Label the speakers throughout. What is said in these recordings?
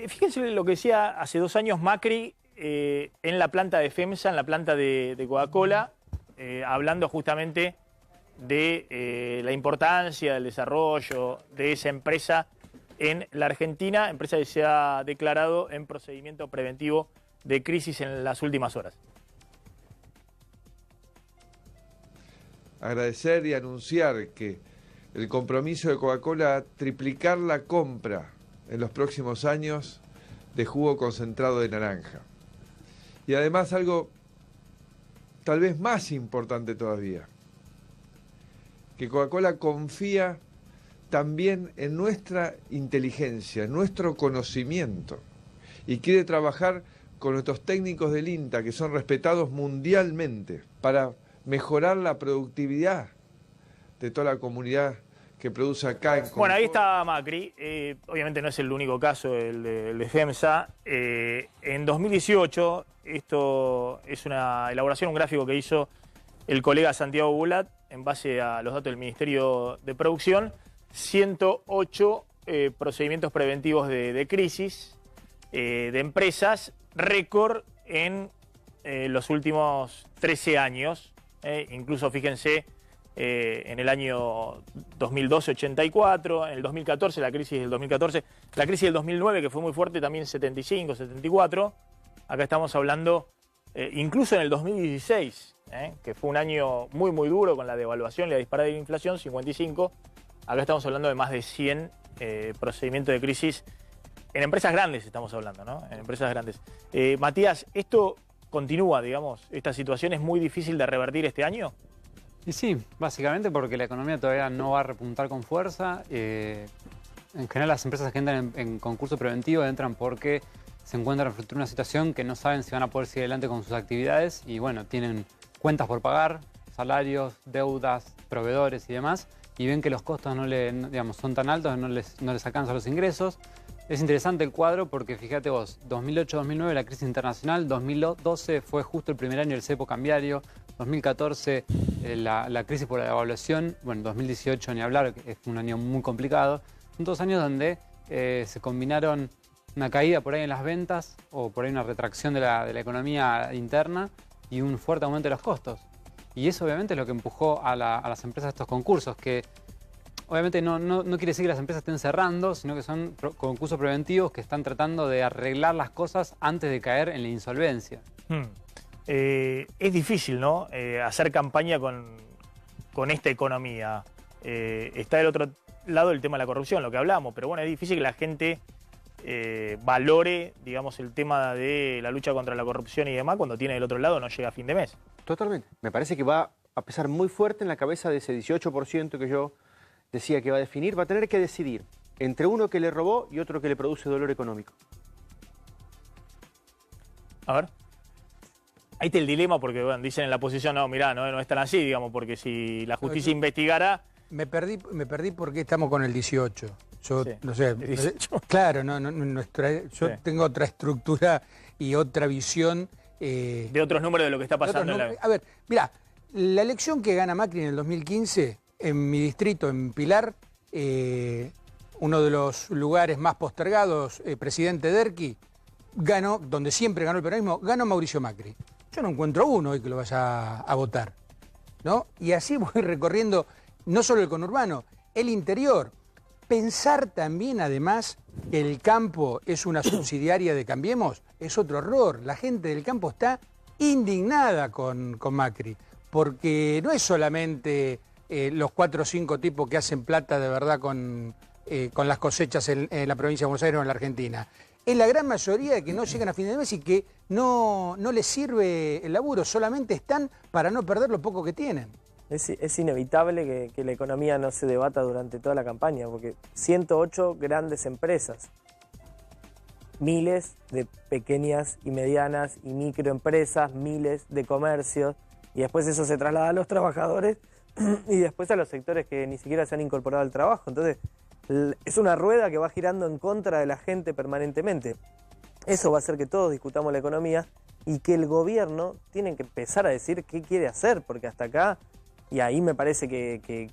Speaker 1: Fíjense lo que decía hace 2 años Macri en la planta de FEMSA, en la planta de Coca-Cola, hablando justamente de la importancia del desarrollo de esa empresa en la Argentina, empresa que se ha declarado en procedimiento preventivo de crisis en las últimas horas.
Speaker 2: Agradecer y anunciar que el compromiso de Coca-Cola triplicar la compra en los próximos años de jugo concentrado de naranja. Y además algo tal vez más importante todavía, que Coca-Cola confía también en nuestra inteligencia, en nuestro conocimiento, y quiere trabajar con nuestros técnicos del INTA, que son respetados mundialmente, para mejorar la productividad de toda la comunidad que produce acá en Concord.
Speaker 1: Bueno, ahí está Macri. Obviamente no es el único caso el de FEMSA. En 2018, esto es una elaboración, un gráfico que hizo el colega Santiago Bulat en base a los datos del Ministerio de Producción, 108 procedimientos preventivos de crisis de empresas, récord en los últimos 13 años. Incluso fíjense, en el año 2012, 84, en el 2014, la crisis del 2014, la crisis del 2009, que fue muy fuerte, también 75, 74. Acá estamos hablando, incluso en el 2016, que fue un año muy, muy duro con la devaluación y la disparada de la inflación, 55. Acá estamos hablando de más de 100 procedimientos de crisis en empresas grandes, estamos hablando, ¿no? En empresas grandes. Matías, ¿esto continúa, digamos? ¿Esta situación es muy difícil de revertir este año?
Speaker 3: Y sí, básicamente porque la economía todavía no va a repuntar con fuerza. En general las empresas que entran en concurso preventivo entran porque se encuentran frente a una situación que no saben si van a poder seguir adelante con sus actividades y bueno, tienen cuentas por pagar, salarios, deudas, proveedores y demás, y ven que los costos digamos, son tan altos que no les alcanzan los ingresos. Es interesante el cuadro porque fíjate vos, 2008-2009 la crisis internacional, 2012 fue justo el primer año del cepo cambiario, 2014 la crisis por la devaluación, bueno, 2018 ni hablar, que es un año muy complicado. Son 2 años donde se combinaron una caída por ahí en las ventas o por ahí una retracción de la economía interna y un fuerte aumento de los costos. Y eso obviamente es lo que empujó a las empresas a estos concursos, que obviamente no quiere decir que las empresas estén cerrando, sino que son concursos preventivos que están tratando de arreglar las cosas antes de caer en la insolvencia.
Speaker 1: Es difícil, ¿no? Hacer campaña con esta economía. Está del otro lado el tema de la corrupción, lo que hablamos, pero bueno, es difícil que la gente valore, digamos, el tema de la lucha contra la corrupción y demás cuando tiene del otro lado no llega a fin de mes.
Speaker 4: Totalmente. Me parece que va a pesar muy fuerte en la cabeza de ese 18% que yo decía que va a definir, va a tener que decidir entre uno que le robó y otro que le produce dolor económico.
Speaker 1: A ver. Ahí está el dilema porque bueno, dicen en la oposición, no, mirá, no es tan así, digamos, porque si la justicia investigara...
Speaker 5: Me perdí porque estamos con el 18. Yo,
Speaker 1: sí,
Speaker 5: no sé,
Speaker 1: 18.
Speaker 5: Claro, yo tengo otra estructura y otra visión.
Speaker 1: De otros números de lo que está pasando.
Speaker 5: A ver, mirá, la elección que gana Macri en el 2015, en mi distrito, en Pilar, uno de los lugares más postergados, presidente Derqui, ganó, donde siempre ganó el peronismo, ganó Mauricio Macri. Yo no encuentro uno hoy que lo vaya a votar, ¿no? Y así voy recorriendo no solo el conurbano, el interior. Pensar también, además, que el campo es una subsidiaria de Cambiemos es otro error. La gente del campo está indignada con Macri, porque no es solamente los 4 o 5 tipos que hacen plata de verdad con las cosechas en la provincia de Buenos Aires o en la Argentina. Es la gran mayoría de que no llegan a fin de mes y que no les sirve el laburo, solamente están para no perder lo poco que tienen.
Speaker 6: Es inevitable que la economía no se debata durante toda la campaña, porque 108 grandes empresas, miles de pequeñas y medianas y microempresas, miles de comercios, y después eso se traslada a los trabajadores y después a los sectores que ni siquiera se han incorporado al trabajo. Entonces, es una rueda que va girando en contra de la gente permanentemente. Eso va a hacer que todos discutamos la economía y que el gobierno tiene que empezar a decir qué quiere hacer, porque hasta acá, y ahí me parece que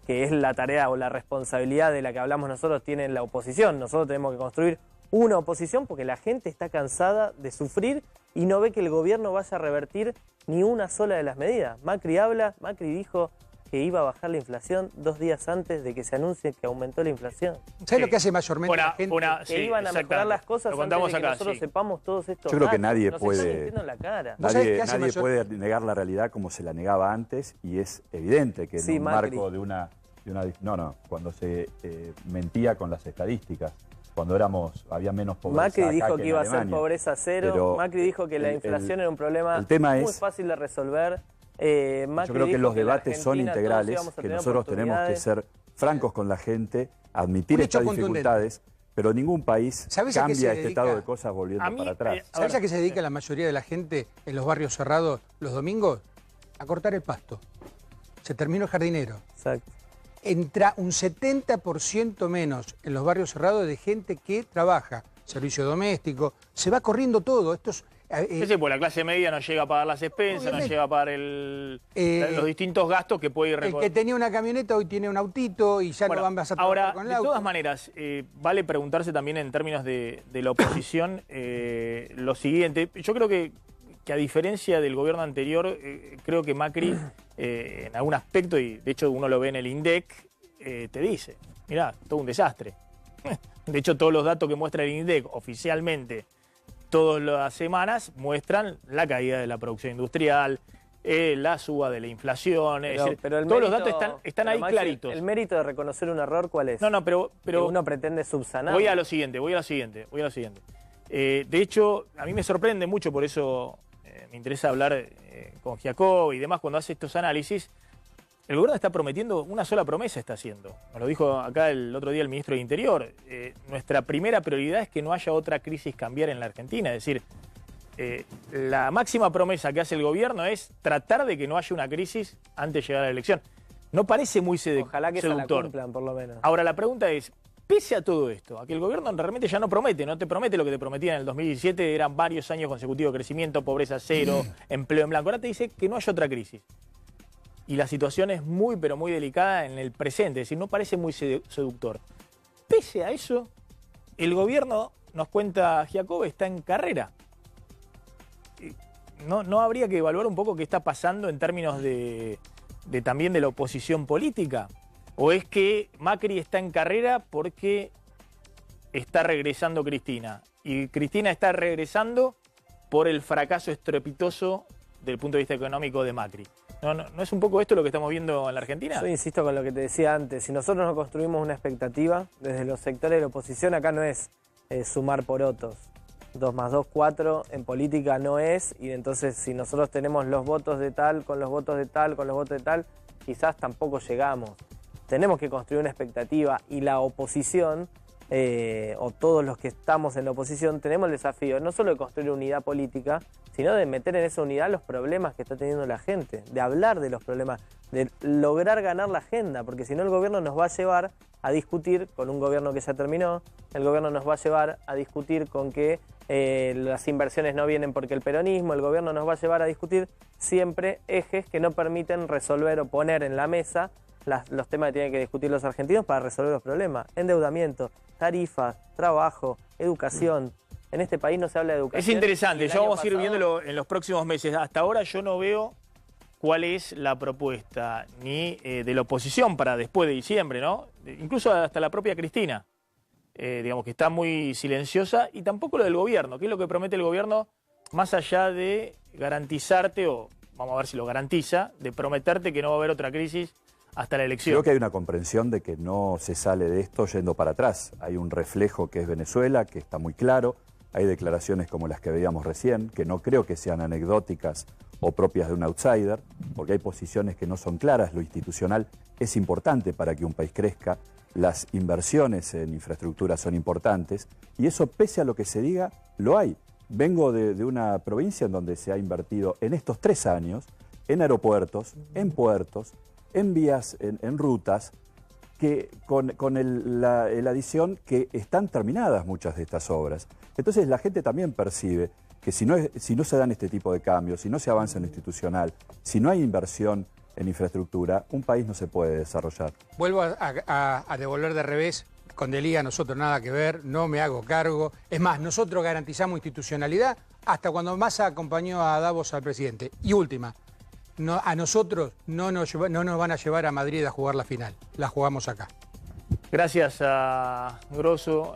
Speaker 6: es la tarea o la responsabilidad de la que hablamos nosotros, tiene la oposición. Nosotros tenemos que construir Hubo una oposición porque la gente está cansada de sufrir y no ve que el gobierno vaya a revertir ni una sola de las medidas. Macri dijo que iba a bajar la inflación 2 días antes de que se anuncie que aumentó la inflación.
Speaker 5: ¿Sabes lo que hace mayormente la gente?
Speaker 6: Que iban a mejorar las cosas antes de que nosotros sepamos todos estos
Speaker 7: Yo creo que
Speaker 6: datos.
Speaker 7: nadie
Speaker 6: Nos
Speaker 7: puede...
Speaker 6: están mintiendo en la cara.
Speaker 7: Nadie puede negar la realidad como se la negaba antes, y es evidente que en un marco de una... cuando se mentía con las estadísticas, cuando había menos pobreza.
Speaker 6: Macri dijo que iba a
Speaker 7: ser
Speaker 6: pobreza cero, Macri dijo que la inflación era un problema muy fácil de resolver.
Speaker 7: Yo creo que los debates son integrales, que nosotros tenemos que ser francos con la gente, admitir estas dificultades, pero ningún país cambia este estado de cosas volviendo para atrás.
Speaker 5: ¿Sabes a qué se dedica la mayoría de la gente en los barrios cerrados los domingos? A cortar el pasto. Se terminó el jardinero.
Speaker 6: Exacto.
Speaker 5: Entra un 70% menos en los barrios cerrados de gente que trabaja, servicio doméstico, se va corriendo todo. Estos
Speaker 1: pues la clase media no llega a pagar las expensas, no llega a pagar los distintos gastos que puede ir
Speaker 5: recorriendo. El que tenía una camioneta hoy tiene un autito y ya no van a trabajar con el auto.
Speaker 1: De todas maneras, vale preguntarse también en términos de la oposición lo siguiente. Yo creo que a diferencia del gobierno anterior, creo que Macri, en algún aspecto, y de hecho uno lo ve en el INDEC, te dice, mirá, todo un desastre. De hecho, todos los datos que muestra el INDEC oficialmente, todas las semanas, muestran la caída de la producción industrial, la suba de la inflación, pero todos los datos están ahí claritos.
Speaker 6: ¿El mérito de reconocer un error cuál es?
Speaker 1: Pero
Speaker 6: que uno pretende subsanar.
Speaker 1: Voy a lo siguiente. De hecho, a mí me sorprende mucho, por eso me interesa hablar con Giacobbe y demás cuando hace estos análisis. El gobierno está prometiendo, una sola promesa está haciendo. Nos lo dijo acá el otro día el ministro de Interior. Nuestra primera prioridad es que no haya otra crisis cambiar en la Argentina. Es decir, la máxima promesa que hace el gobierno es tratar de que no haya una crisis antes de llegar a la elección. No parece muy seductor.
Speaker 6: Ojalá que se la cumplan, por lo menos.
Speaker 1: Ahora, la pregunta es, pese a todo esto, a que el gobierno realmente ya no te promete lo que te prometía en el 2017, eran varios años consecutivos de crecimiento, pobreza cero, empleo en blanco. Ahora te dice que no haya otra crisis. Y la situación es muy, pero muy delicada en el presente, es decir, no parece muy seductor. Pese a eso, el gobierno, nos cuenta Giacobbe, está en carrera. ¿No habría que evaluar un poco qué está pasando en términos también de la oposición política? ¿O es que Macri está en carrera porque está regresando Cristina? Y Cristina está regresando por el fracaso estrepitoso del punto de vista económico de Macri. ¿No es un poco esto lo que estamos viendo en la Argentina?
Speaker 6: Yo insisto con lo que te decía antes. Si nosotros no construimos una expectativa, desde los sectores de la oposición, acá no es sumar porotos. 2 más 2, 4, en política no es. Y entonces, si nosotros tenemos los votos de tal, con los votos de tal, con los votos de tal, quizás tampoco llegamos. Tenemos que construir una expectativa y la oposición, o todos los que estamos en la oposición, tenemos el desafío no solo de construir unidad política, sino de meter en esa unidad los problemas que está teniendo la gente, de hablar de los problemas, de lograr ganar la agenda, porque si no el gobierno nos va a llevar a discutir con un gobierno que ya terminó, el gobierno nos va a llevar a discutir con que las inversiones no vienen porque el peronismo, el gobierno nos va a llevar a discutir siempre ejes que no permiten resolver o poner en la mesa los temas que tienen que discutir los argentinos para resolver los problemas. Endeudamiento, tarifas, trabajo, educación. En este país no se habla de educación.
Speaker 1: Es interesante, ya vamos a ir viéndolo en los próximos meses. Hasta ahora yo no veo cuál es la propuesta ni de la oposición para después de diciembre, ¿no? Incluso hasta la propia Cristina, digamos que está muy silenciosa, y tampoco lo del gobierno. ¿Qué es lo que promete el gobierno más allá de garantizarte, o vamos a ver si lo garantiza, de prometerte que no va a haber otra crisis hasta la elección?
Speaker 7: Creo que hay una comprensión de que no se sale de esto yendo para atrás. Hay un reflejo que es Venezuela, que está muy claro. Hay declaraciones como las que veíamos recién, que no creo que sean anecdóticas o propias de un outsider, porque hay posiciones que no son claras. Lo institucional es importante para que un país crezca. Las inversiones en infraestructura son importantes. Y eso, pese a lo que se diga, lo hay. Vengo de una provincia en donde se ha invertido en estos 3 años en aeropuertos, en puertos, en vías, en rutas, que con la adición que están terminadas muchas de estas obras. Entonces la gente también percibe que si no se dan este tipo de cambios, si no se avanza en lo institucional, si no hay inversión en infraestructura, un país no se puede desarrollar.
Speaker 5: Vuelvo a devolver de revés con De Liga nosotros nada que ver, no me hago cargo. Es más, nosotros garantizamos institucionalidad hasta cuando Massa acompañó a Davos al presidente. Y última, a nosotros no nos van a llevar a Madrid a jugar la final, la jugamos acá.
Speaker 1: Gracias a Grosso.